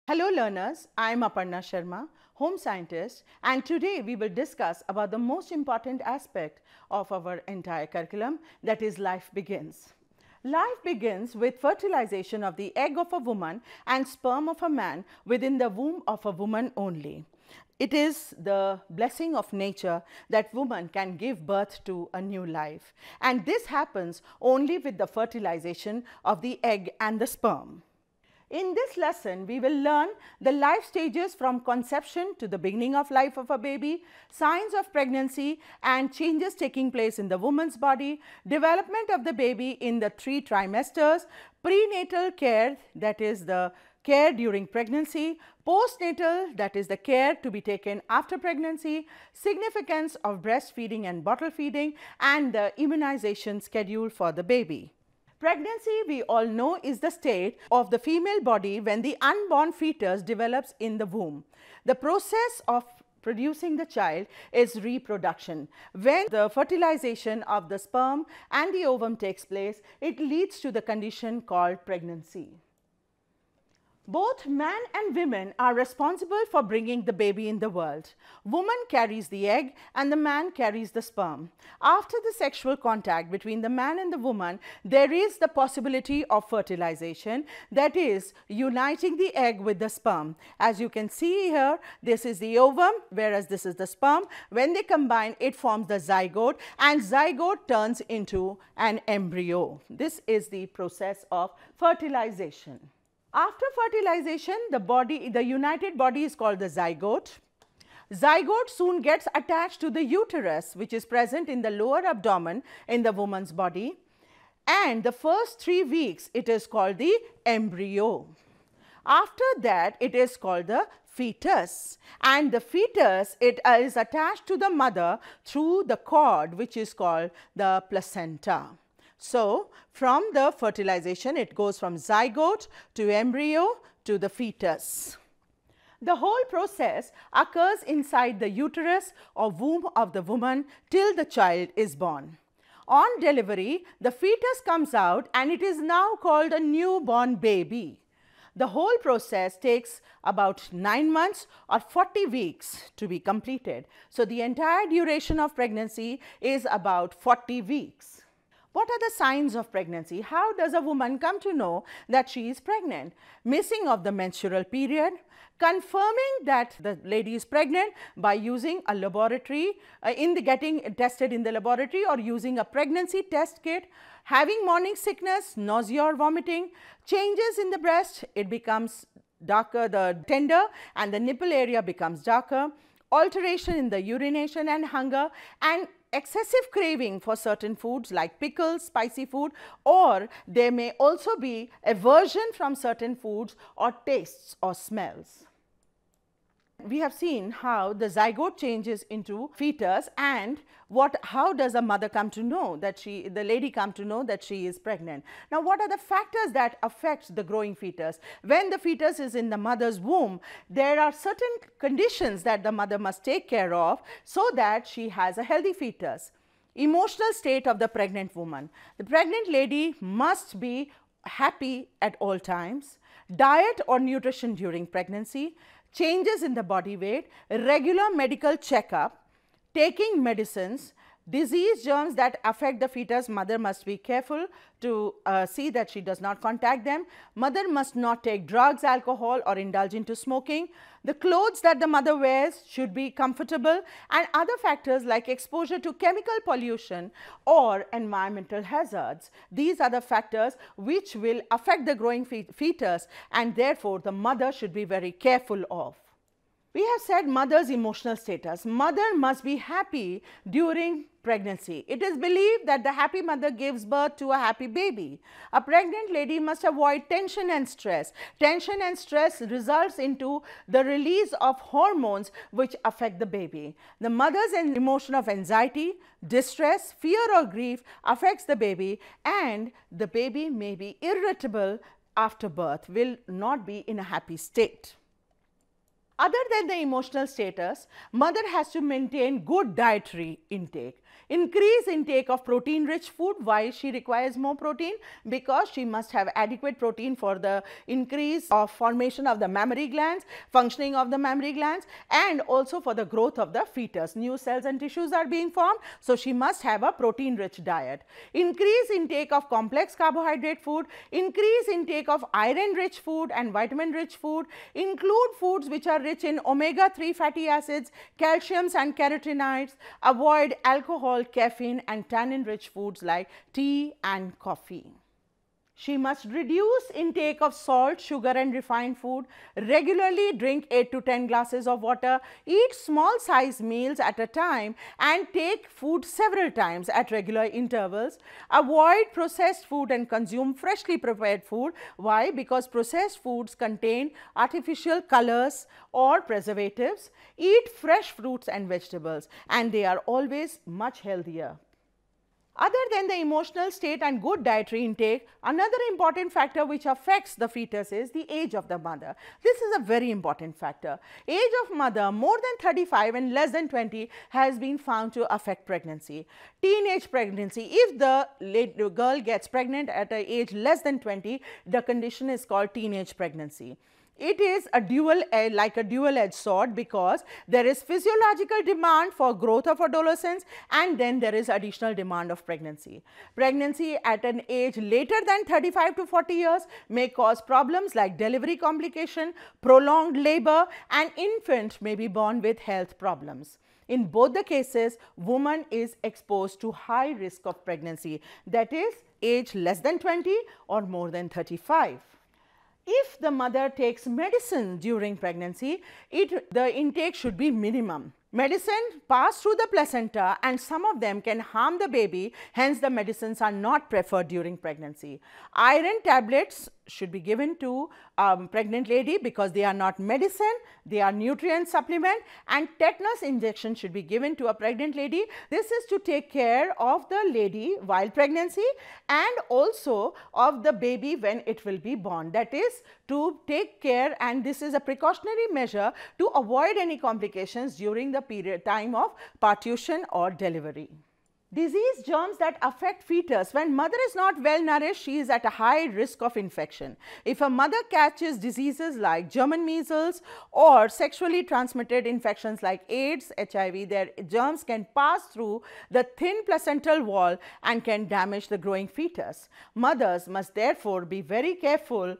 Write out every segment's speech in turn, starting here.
Hello learners, I am Aparna Sharma, home scientist, and today we will discuss about the most important aspect of our entire curriculum, that is life begins. Life begins with fertilization of the egg of a woman and sperm of a man within the womb of a woman only. It is the blessing of nature that woman can give birth to a new life, and this happens only with the fertilization of the egg and the sperm. In this lesson, we will learn the life stages from conception to the beginning of life of a baby, signs of pregnancy and changes taking place in the woman's body, development of the baby in the 3 trimesters, prenatal care, that is the care during pregnancy, postnatal, that is the care to be taken after pregnancy, significance of breastfeeding and bottle feeding, and the immunization schedule for the baby. Pregnancy, we all know, is the state of the female body when the unborn fetus develops in the womb. The process of producing the child is reproduction. When the fertilization of the sperm and the ovum takes place, it leads to the condition called pregnancy. Both man and women are responsible for bringing the baby in the world. Woman carries the egg and the man carries the sperm. After the sexual contact between the man and the woman, there is the possibility of fertilization, that is uniting the egg with the sperm. As you can see here, this is the ovum, whereas this is the sperm. When they combine, it forms the zygote, and zygote turns into an embryo. This is the process of fertilization. After fertilization, the united body is called the zygote. Zygote soon gets attached to the uterus, which is present in the lower abdomen in the woman's body, and the first 3 weeks it is called the embryo. After that, it is called the fetus, and the fetus, it is attached to the mother through the cord, which is called the placenta. So, from the fertilization, it goes from zygote to embryo to the fetus. The whole process occurs inside the uterus or womb of the woman till the child is born. On delivery, the fetus comes out and it is now called a newborn baby. The whole process takes about 9 months or 40 weeks to be completed. So, the entire duration of pregnancy is about 40 weeks. What are the signs of pregnancy? How does a woman come to know that she is pregnant? Missing of the menstrual period, confirming that the lady is pregnant by using a laboratory, getting tested in the laboratory or using a pregnancy test kit, having morning sickness, nausea or vomiting, changes in the breast, it becomes darker, the tender, and the nipple area becomes darker, alteration in the urination and hunger, and excessive craving for certain foods like pickles, spicy food, or there may also be aversion from certain foods or tastes or smells. We have seen how the zygote changes into fetus and how does a mother come to know that the lady come to know that she is pregnant. Now, what are the factors that affect the growing fetus? When the fetus is in the mother's womb, there are certain conditions that the mother must take care of so that she has a healthy fetus. Emotional state of the pregnant woman. The pregnant lady must be happy at all times. Diet or nutrition during pregnancy, changes in the body weight, regular medical checkup, taking medicines, disease germs that affect the fetus, mother must be careful to see that she does not contact them. Mother must not take drugs, alcohol or indulge into smoking. The clothes that the mother wears should be comfortable, and other factors like exposure to chemical pollution or environmental hazards. These are the factors which will affect the growing fetus, and therefore, the mother should be very careful of. We have said mother's emotional status. Mother must be happy during pregnancy. It is believed that the happy mother gives birth to a happy baby. A pregnant lady must avoid tension and stress. Tension and stress results into the release of hormones which affect the baby. The mother's emotion of anxiety, distress, fear or grief affects the baby, and the baby may be irritable after birth, will not be in a happy state. Other than the emotional status, mother has to maintain good dietary intake. Increase intake of protein rich food. Why she requires more protein? Because she must have adequate protein for the increase of formation of the mammary glands, functioning of the mammary glands, and also for the growth of the fetus. New cells and tissues are being formed, so she must have a protein rich diet. Increase intake of complex carbohydrate food, increase intake of iron rich food and vitamin rich food, include foods which are rich in omega 3 fatty acids, calciums and carotenoids, avoid alcohol, caffeine and tannin rich foods like tea and coffee. She must reduce intake of salt, sugar and refined food, regularly drink 8 to 10 glasses of water, eat small size meals at a time and take food several times at regular intervals, avoid processed food and consume freshly prepared food. Why? Because processed foods contain artificial colors or preservatives, eat fresh fruits and vegetables, and they are always much healthier. Other than the emotional state and good dietary intake, another important factor which affects the fetus is the age of the mother. This is a very important factor. Age of mother more than 35 and less than 20 has been found to affect pregnancy. Teenage pregnancy, if the girl gets pregnant at an age less than 20, the condition is called teenage pregnancy. It is a like a dual-edged sword, because there is physiological demand for growth of adolescence and then there is additional demand of pregnancy. Pregnancy at an age later than 35 to 40 years may cause problems like delivery complication, prolonged labor, and infant may be born with health problems. In both the cases, woman is exposed to high risk of pregnancy, that is age less than 20 or more than 35. If the mother takes medicine during pregnancy, the intake should be minimum. Medicine pass through the placenta and some of them can harm the baby, hence the medicines are not preferred during pregnancy. Iron tablets should be given to pregnant lady because they are not medicine, they are nutrient supplement, and tetanus injection should be given to a pregnant lady. This is to take care of the lady while pregnancy and also of the baby when it will be born. That is to take care, and this is a precautionary measure to avoid any complications during the time of partition or delivery. Disease germs that affect fetus. When mother is not well nourished, she is at a high risk of infection. If a mother catches diseases like German measles or sexually transmitted infections like AIDS, HIV, their germs can pass through the thin placental wall and can damage the growing fetus. Mothers must therefore be very careful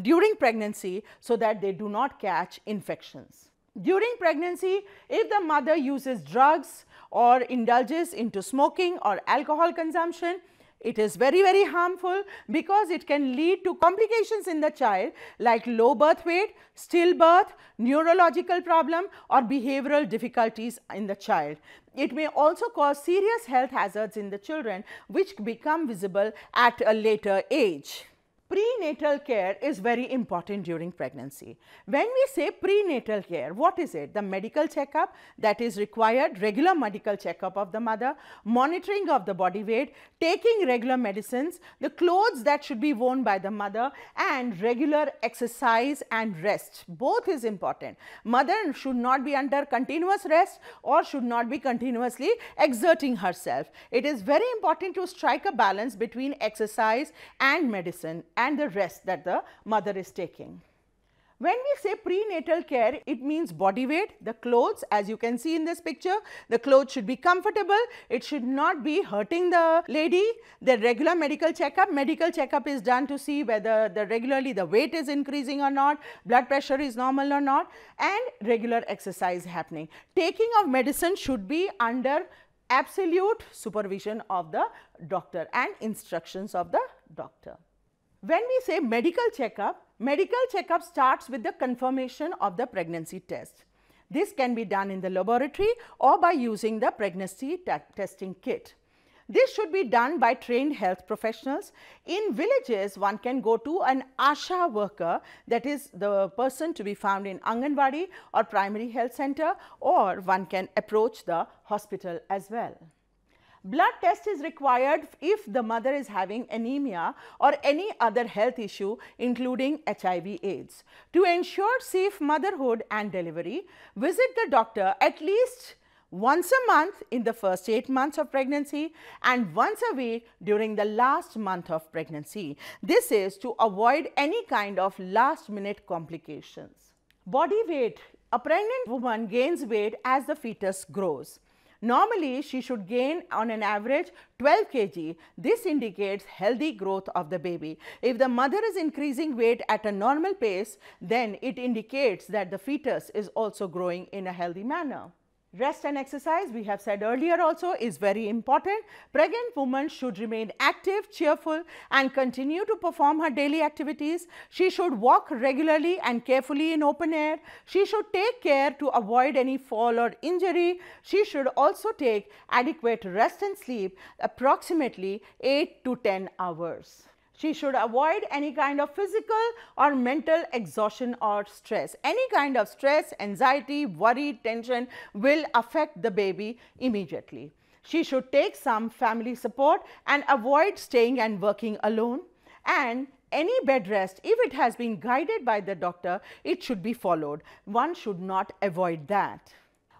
during pregnancy so that they do not catch infections. During pregnancy, if the mother uses drugs or indulges into smoking or alcohol consumption, it is very harmful because it can lead to complications in the child like low birth weight, stillbirth, neurological problem or behavioral difficulties in the child. It may also cause serious health hazards in the children which become visible at a later age. Prenatal care is very important during pregnancy. When we say prenatal care, what is it? The medical checkup that is required, regular medical checkup of the mother, monitoring of the body weight, taking regular medicines, the clothes that should be worn by the mother, and regular exercise and rest. Both is important. Mother should not be under continuous rest or should not be continuously exerting herself. It is very important to strike a balance between exercise and medicine and the rest that the mother is taking. When we say prenatal care, it means body weight, the clothes, as you can see in this picture, the clothes should be comfortable, it should not be hurting the lady. The regular medical checkup is done to see whether regularly the weight is increasing or not, blood pressure is normal or not, and regular exercise happening. Taking of medicine should be under absolute supervision of the doctor and instructions of the doctor. When we say medical checkup starts with the confirmation of the pregnancy test. This can be done in the laboratory or by using the pregnancy testing kit. This should be done by trained health professionals. In villages, one can go to an ASHA worker, that is the person to be found in Anganwadi or primary health center, or one can approach the hospital as well. Blood test is required if the mother is having anemia or any other health issue including HIV/AIDS. To ensure safe motherhood and delivery, visit the doctor at least once a month in the first 8 months of pregnancy and once a week during the last month of pregnancy. This is to avoid any kind of last minute complications. Body weight. A pregnant woman gains weight as the fetus grows. Normally, she should gain on an average 12 kg. This indicates healthy growth of the baby. If the mother is increasing weight at a normal pace, then it indicates that the fetus is also growing in a healthy manner. Rest and exercise, we have said earlier also, is very important. Pregnant woman should remain active, cheerful and continue to perform her daily activities. She should walk regularly and carefully in open air. She should take care to avoid any fall or injury. She should also take adequate rest and sleep, approximately 8 to 10 hours. She should avoid any kind of physical or mental exhaustion or stress. Any kind of stress, anxiety, worry, tension will affect the baby immediately. She should take some family support and avoid staying and working alone. And any bed rest, if it has been guided by the doctor, it should be followed. One should not avoid that.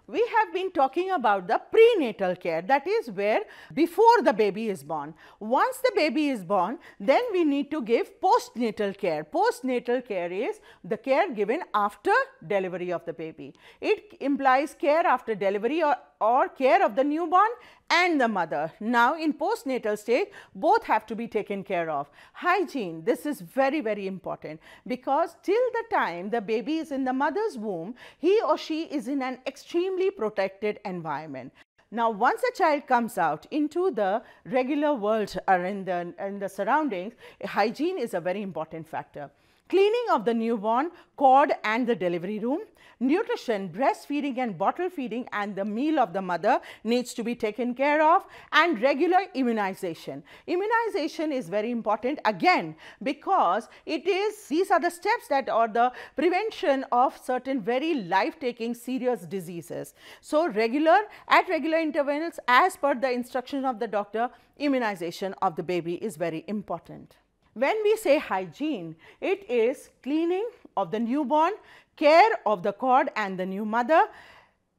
We have been talking about the prenatal care, that is where before the baby is born. Once the baby is born, then we need to give postnatal care. Postnatal care is the care given after delivery of the baby. It implies care after delivery or care of the newborn and the mother. Now, in postnatal stage, both have to be taken care of. Hygiene, this is very, very important because till the time the baby is in the mother's womb, he or she is in an extremely protected environment. Now, once a child comes out into the regular world or in the surroundings, hygiene is a very important factor. Cleaning of the newborn, cord and the delivery room, nutrition, breastfeeding and bottle feeding and the meal of the mother needs to be taken care of, and regular immunization. Immunization is very important again because these are the steps that are the prevention of certain very life-taking serious diseases. So, at regular intervals as per the instruction of the doctor, immunization of the baby is very important. When we say hygiene, it is cleaning of the newborn, care of the cord and the new mother.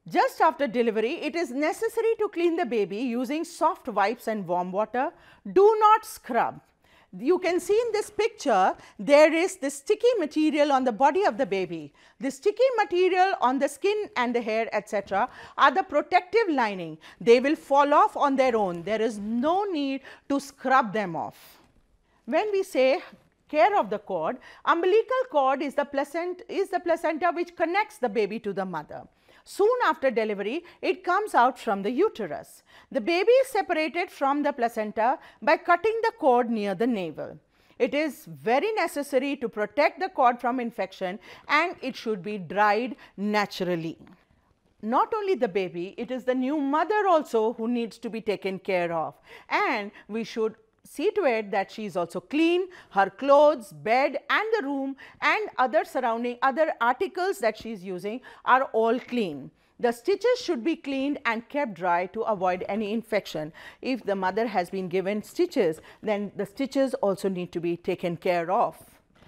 Just after delivery, it is necessary to clean the baby using soft wipes and warm water. Do not scrub. You can see in this picture, there is this sticky material on the body of the baby. The sticky material on the skin and the hair, etc., are the protective lining. They will fall off on their own. There is no need to scrub them off. When we say care of the cord, umbilical cord is the placenta which connects the baby to the mother. Soon after delivery, it comes out from the uterus. The baby is separated from the placenta by cutting the cord near the navel. It is very necessary to protect the cord from infection and it should be dried naturally. Not only the baby, it is the new mother also who needs to be taken care of, and we should see to it that she is also clean, her clothes, bed and the room and other articles that she is using are all clean. The stitches should be cleaned and kept dry to avoid any infection. If the mother has been given stitches, then the stitches also need to be taken care of.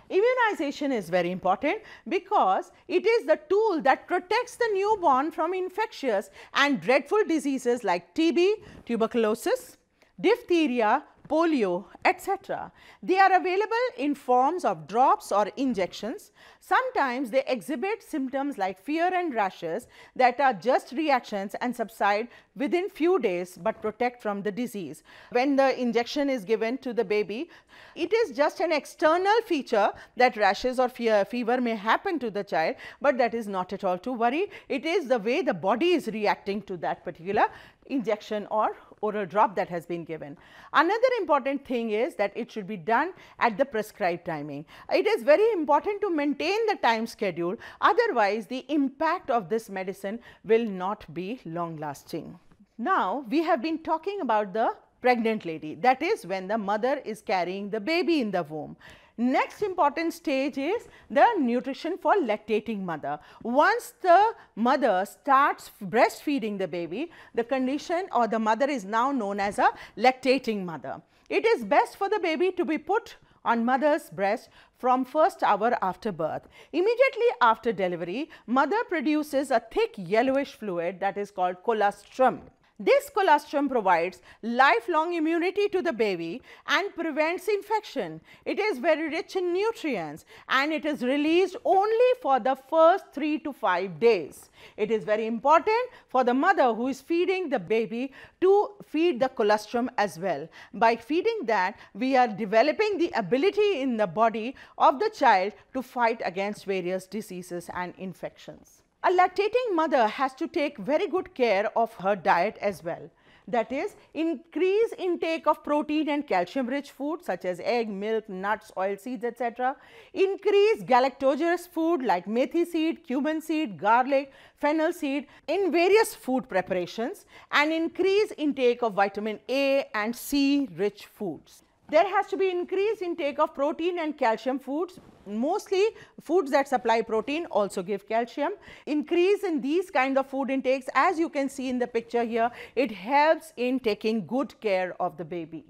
Immunization is very important because it is the tool that protects the newborn from infectious and dreadful diseases like TB, tuberculosis, diphtheria, polio, etc. They are available in forms of drops or injections. Sometimes they exhibit symptoms like fever and rashes that are just reactions and subside within few days but protect from the disease. When the injection is given to the baby, it is just an external feature that rashes or fever may happen to the child, but that is not at all to worry. It is the way the body is reacting to that particular injection or oral drop that has been given. Another important thing is that it should be done at the prescribed timing. It is very important to maintain the time schedule, otherwise the impact of this medicine will not be long lasting. Now, we have been talking about the pregnant lady, that is when the mother is carrying the baby in the womb. Next important stage is the nutrition for lactating mother. Once the mother starts breastfeeding the baby, the condition or the mother is now known as a lactating mother. It is best for the baby to be put on mother's breast from first hour after birth. Immediately after delivery, mother produces a thick yellowish fluid that is called colostrum. This colostrum provides lifelong immunity to the baby and prevents infection. It is very rich in nutrients and it is released only for the first 3 to 5 days. It is very important for the mother who is feeding the baby to feed the colostrum as well. By feeding that, we are developing the ability in the body of the child to fight against various diseases and infections. A lactating mother has to take very good care of her diet as well. That is, increase intake of protein and calcium rich food such as egg, milk, nuts, oil seeds, etc. Increase galactogenous food like methi seed, cumin seed, garlic, fennel seed in various food preparations, and increase intake of vitamin A and C rich foods. There has to be increased intake of protein and calcium foods. Mostly foods that supply protein also give calcium. Increase in these kind of food intakes, as you can see in the picture here, it helps in taking good care of the baby.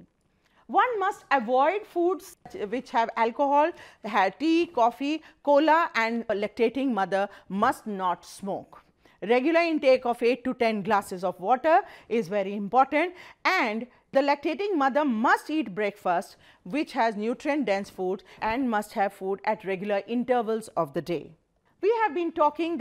One must avoid foods which have alcohol, tea, coffee, cola, and a lactating mother must not smoke. Regular intake of 8 to 10 glasses of water is very important, and the lactating mother must eat breakfast which has nutrient dense food and must have food at regular intervals of the day. We have been talking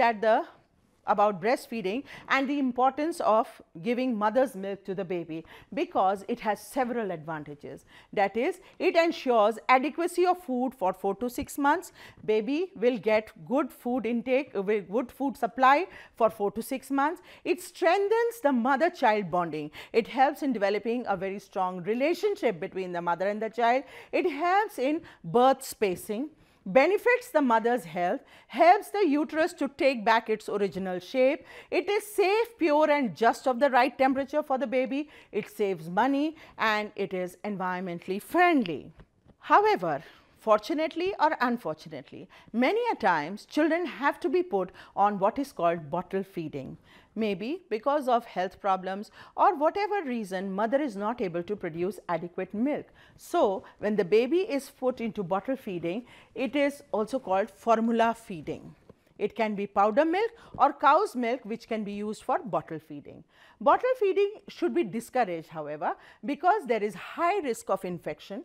about breastfeeding and the importance of giving mother's milk to the baby because it has several advantages. That is, it ensures adequacy of food for 4 to 6 months. Baby will get good food intake, good food supply for 4 to 6 months. It strengthens the mother-child bonding. It helps in developing a very strong relationship between the mother and the child. It helps in birth spacing, benefits the mother's health, helps the uterus to take back its original shape. It is safe, pure and just of the right temperature for the baby. It saves money and it is environmentally friendly. However, fortunately or unfortunately, many a times children have to be put on what is called bottle feeding. Maybe because of health problems or whatever reason, mother is not able to produce adequate milk. So, when the baby is put into bottle feeding, it is also called formula feeding. It can be powder milk or cow's milk which can be used for bottle feeding. Bottle feeding should be discouraged, however, because there is high risk of infection.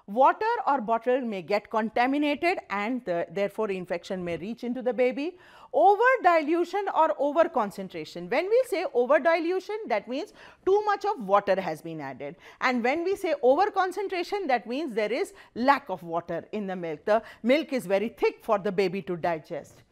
Water or bottle may get contaminated and therefore infection may reach into the baby. Over dilution or over concentration. When we say over dilution, that means too much of water has been added, and when we say over concentration, that means there is lack of water in the milk. The milk is very thick for the baby to digest.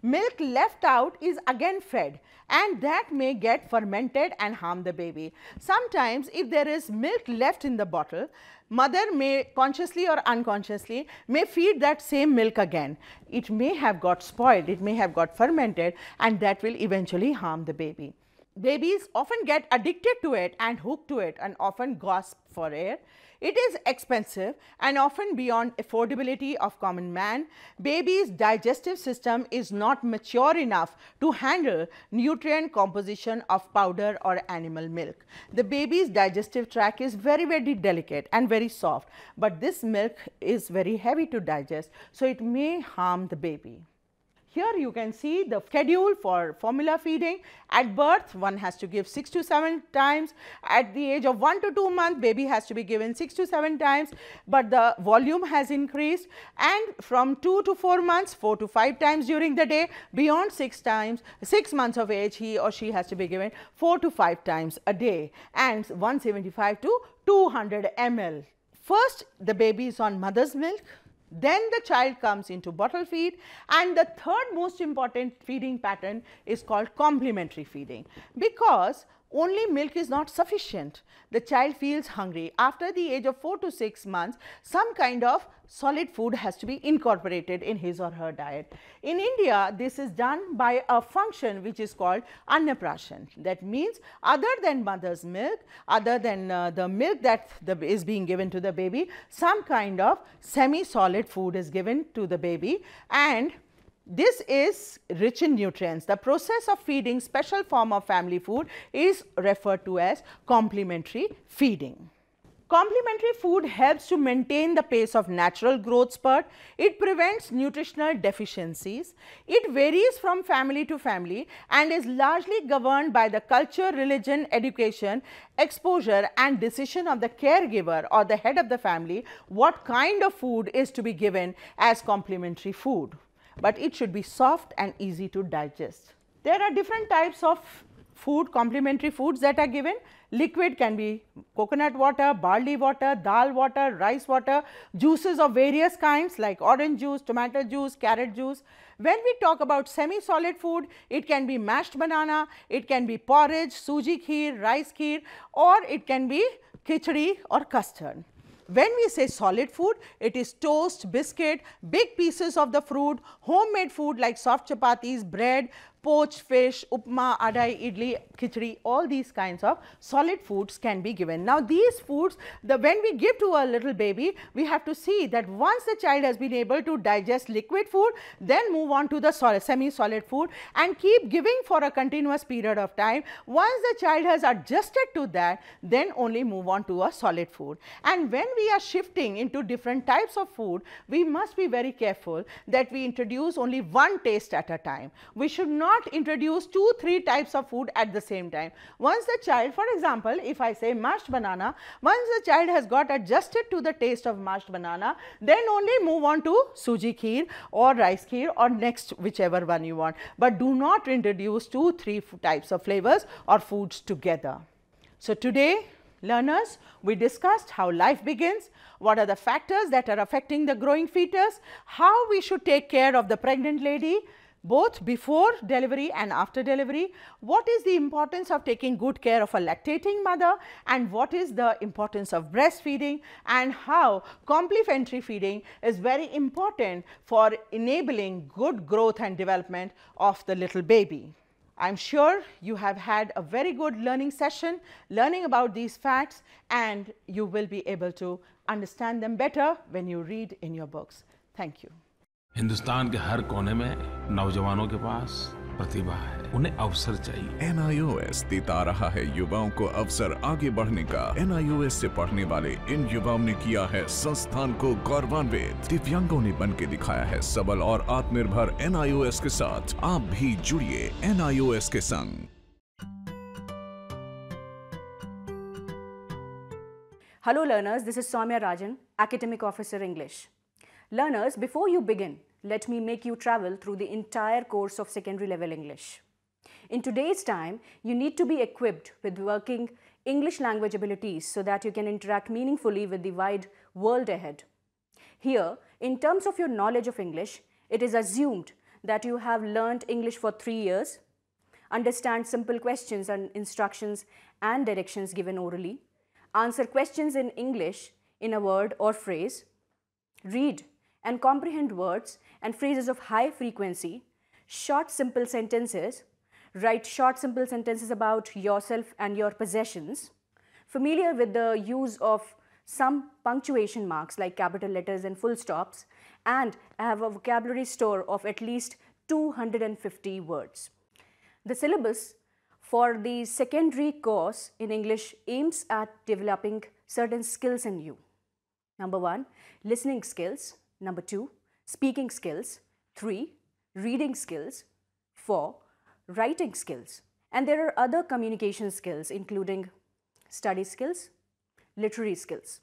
Milk left out is again fed and that may get fermented and harm the baby. Sometimes if there is milk left in the bottle, mother may consciously or unconsciously may feed that same milk again. It may have got spoiled, it may have got fermented, and that will eventually harm the baby. Babies often get addicted to it and hooked to it and often gasp for air. It is expensive and often beyond affordability of common man. Baby's digestive system is not mature enough to handle nutrient composition of powder or animal milk. The baby's digestive tract is very, very delicate and very soft, but this milk is very heavy to digest, so it may harm the baby. Here you can see the schedule for formula feeding. At birth, one has to give 6 to 7 times. At the age of 1 to 2 months, baby has to be given 6 to 7 times, but the volume has increased, and from 2 to 4 months, 4 to 5 times during the day. Beyond 6 months of age, he or she has to be given 4 to 5 times a day and 175 to 200 ml. First, the baby is on mother's milk. Then the child comes into bottle feed, and the third most important feeding pattern is called complementary feeding, because only milk is not sufficient. The child feels hungry. After the age of 4 to 6 months, some kind of solid food has to be incorporated in his or her diet. In India, this is done by a function which is called Annaprashan. That means other than mother's milk, other than the milk that is being given to the baby, some kind of semi-solid food is given to the baby, and this is rich in nutrients. The process of feeding special form of family food is referred to as complementary feeding. Complementary food helps to maintain the pace of natural growth spurt. It prevents nutritional deficiencies. It varies from family to family and is largely governed by the culture, religion, education, exposure and decision of the caregiver or the head of the family what kind of food is to be given as complementary food. But it should be soft and easy to digest. There are different types of food, complementary foods that are given. Liquid can be coconut water, barley water, dal water, rice water, juices of various kinds like orange juice, tomato juice, carrot juice. When we talk about semi-solid food, it can be mashed banana, it can be porridge, suji kheer, rice kheer, or it can be khichdi or custard. When we say solid food, it is toast, biscuit, big pieces of the fruit, homemade food like soft chapatis, bread, poached fish, upma, adai, idli, khichdi, all these kinds of solid foods can be given. Now, these foods, when we give to a little baby, we have to see that once the child has been able to digest liquid food, then move on to the semi-solid food and keep giving for a continuous period of time. Once the child has adjusted to that, then only move on to a solid food. And when we are shifting into different types of food, we must be very careful that we introduce only one taste at a time. We should not introduce 2-3 types of food at the same time. Once the child, for example, if I say mashed banana, once the child has got adjusted to the taste of mashed banana, then only move on to suji kheer or rice kheer or next whichever one you want. But do not introduce 2-3 types of flavors or foods together. So, today learners, we discussed how life begins, what are the factors that are affecting the growing fetus, how we should take care of the pregnant lady, both before delivery and after delivery, what is the importance of taking good care of a lactating mother, and what is the importance of breastfeeding, and how complementary feeding is very important for enabling good growth and development of the little baby. I am sure you have had a very good learning session, learning about these facts, and you will be able to understand them better when you read in your books. Thank you. Hindustan के हर कोने में नौजवानों के पास प्रतिभा है, उन्हें अवसर चाहिए। NIOS देता रहा है युवाओं को अवसर आगे बढ़ने का। NIOS से पढ़ने वाले इन युवाओं ने किया है संस्थान को गौरवान्वित। दिव्यांगों ने बन के दिखाया है सबल और आत्मनिर्भर NIOS के साथ। आप भी जुड़िए NIOS के संग। Hello learners, this is Soumya Rajan, Academic Officer English. Learners, before you begin, let me make you travel through the entire course of secondary level English. In today's time, you need to be equipped with working English language abilities so that you can interact meaningfully with the wide world ahead. Here, in terms of your knowledge of English, it is assumed that you have learned English for 3 years, understand simple questions and instructions and directions given orally, answer questions in English in a word or phrase, read and comprehend words and phrases of high frequency, short simple sentences, write short simple sentences about yourself and your possessions, familiar with the use of some punctuation marks like capital letters and full stops, and have a vocabulary store of at least 250 words. The syllabus for the secondary course in English aims at developing certain skills in you. Number 1, listening skills. Number 2, speaking skills. 3, reading skills. 4, writing skills. And there are other communication skills including study skills, literary skills.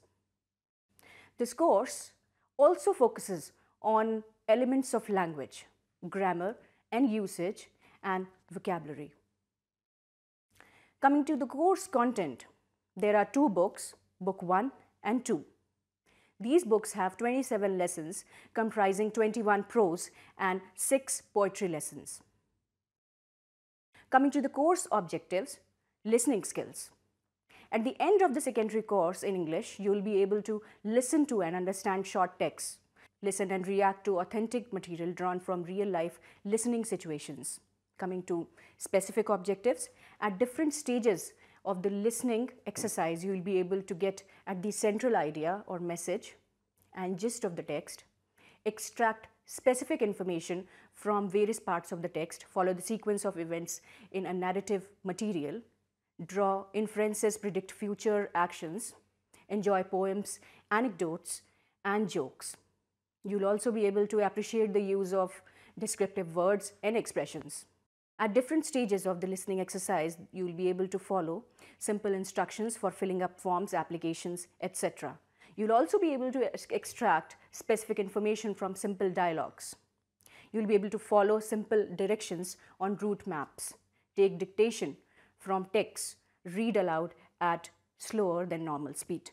This course also focuses on elements of language, grammar and usage and vocabulary. Coming to the course content, there are 2 books, book 1 and 2. These books have 27 lessons comprising 21 prose and 6 poetry lessons. Coming to the course objectives, listening skills. At the end of the secondary course in English, you will be able to listen to and understand short texts, listen and react to authentic material drawn from real-life listening situations. Coming to specific objectives, at different stages of the listening exercise, you will be able to get at the central idea or message and gist of the text, extract specific information from various parts of the text, follow the sequence of events in a narrative material, draw inferences, predict future actions, enjoy poems, anecdotes, and jokes. You'll also be able to appreciate the use of descriptive words and expressions. At different stages of the listening exercise, you'll be able to follow simple instructions for filling up forms, applications, etc. You'll also be able to extract specific information from simple dialogues. You'll be able to follow simple directions on route maps, take dictation from texts, read aloud at slower than normal speed.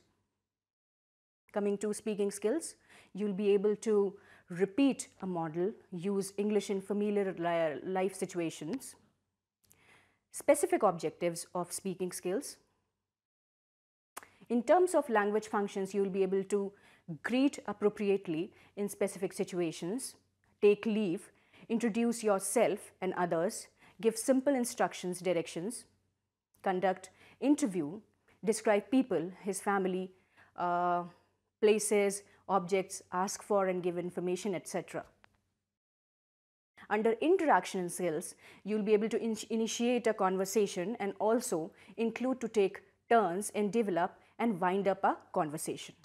Coming to speaking skills, you'll be able to repeat a model, use English in familiar life situations, specific objectives of speaking skills. In terms of language functions, you'll be able to greet appropriately in specific situations, take leave, introduce yourself and others, give simple instructions, directions, conduct interview, describe people, his family, places, objects, ask for and give information, etc. Under interaction skills, you'll be able to initiate a conversation and also include to take turns and develop and wind up a conversation.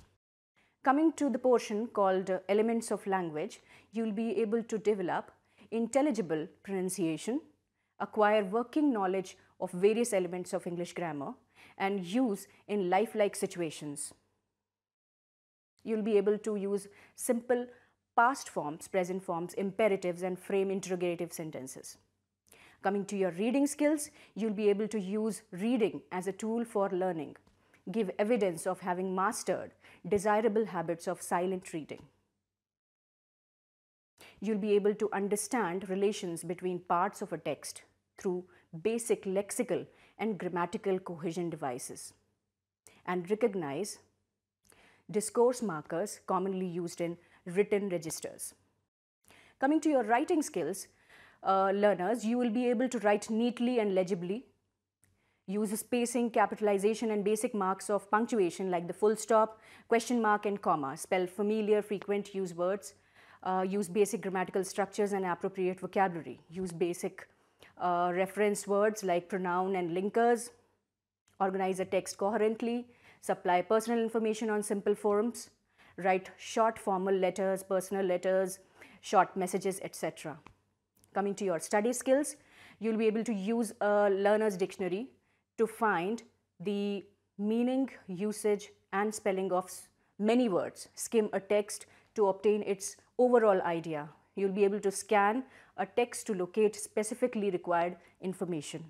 Coming to the portion called elements of language, you'll be able to develop intelligible pronunciation, acquire working knowledge of various elements of English grammar, and use in lifelike situations. You'll be able to use simple past forms, present forms, imperatives, and frame interrogative sentences. Coming to your reading skills, you'll be able to use reading as a tool for learning, give evidence of having mastered desirable habits of silent reading. You'll be able to understand relations between parts of a text through basic lexical and grammatical cohesion devices, and recognize discourse markers commonly used in written registers. Coming to your writing skills, learners, you will be able to write neatly and legibly, use spacing, capitalization, and basic marks of punctuation like the full stop, question mark, and comma, spell familiar, frequent use words, use basic grammatical structures and appropriate vocabulary, use basic reference words like pronoun and linkers, organize a text coherently, supply personal information on simple forms, write short formal letters, personal letters, short messages, etc. Coming to your study skills, you'll be able to use a learner's dictionary to find the meaning, usage, and spelling of many words, skim a text to obtain its overall idea. You'll be able to scan a text to locate specifically required information.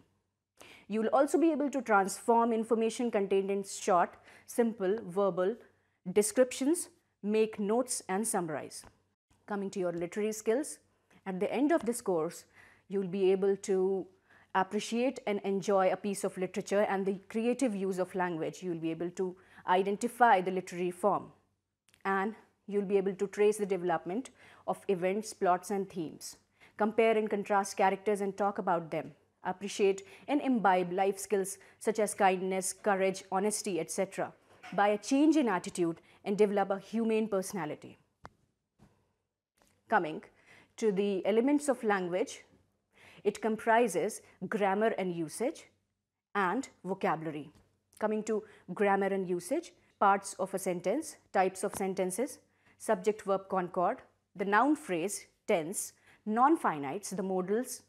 You will also be able to transform information contained in short, simple, verbal descriptions, make notes, and summarize. Coming to your literary skills, at the end of this course, you'll be able to appreciate and enjoy a piece of literature and the creative use of language. You'll be able to identify the literary form, and you'll be able to trace the development of events, plots, and themes. Compare and contrast characters and talk about them. Appreciate and imbibe life skills such as kindness, courage, honesty, etc. by a change in attitude and develop a humane personality. Coming to the elements of language, it comprises grammar and usage and vocabulary. Coming to grammar and usage, parts of a sentence, types of sentences, subject-verb concord, the noun phrase, tense, non-finites, the modals,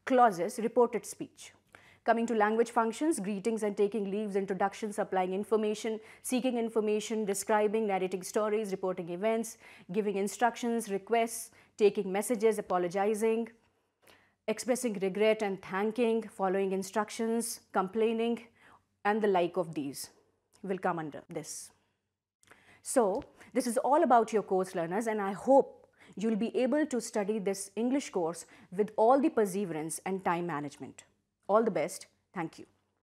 clauses, reported speech. Coming to language functions, greetings and taking leaves, introduction, supplying information, seeking information, describing, narrating stories, reporting events, giving instructions, requests, taking messages, apologizing, expressing regret and thanking, following instructions, complaining, and the like of these will come under this. So, this is all about your course, learners, and I hope you'll be able to study this English course with all the perseverance and time management. All the best. Thank you.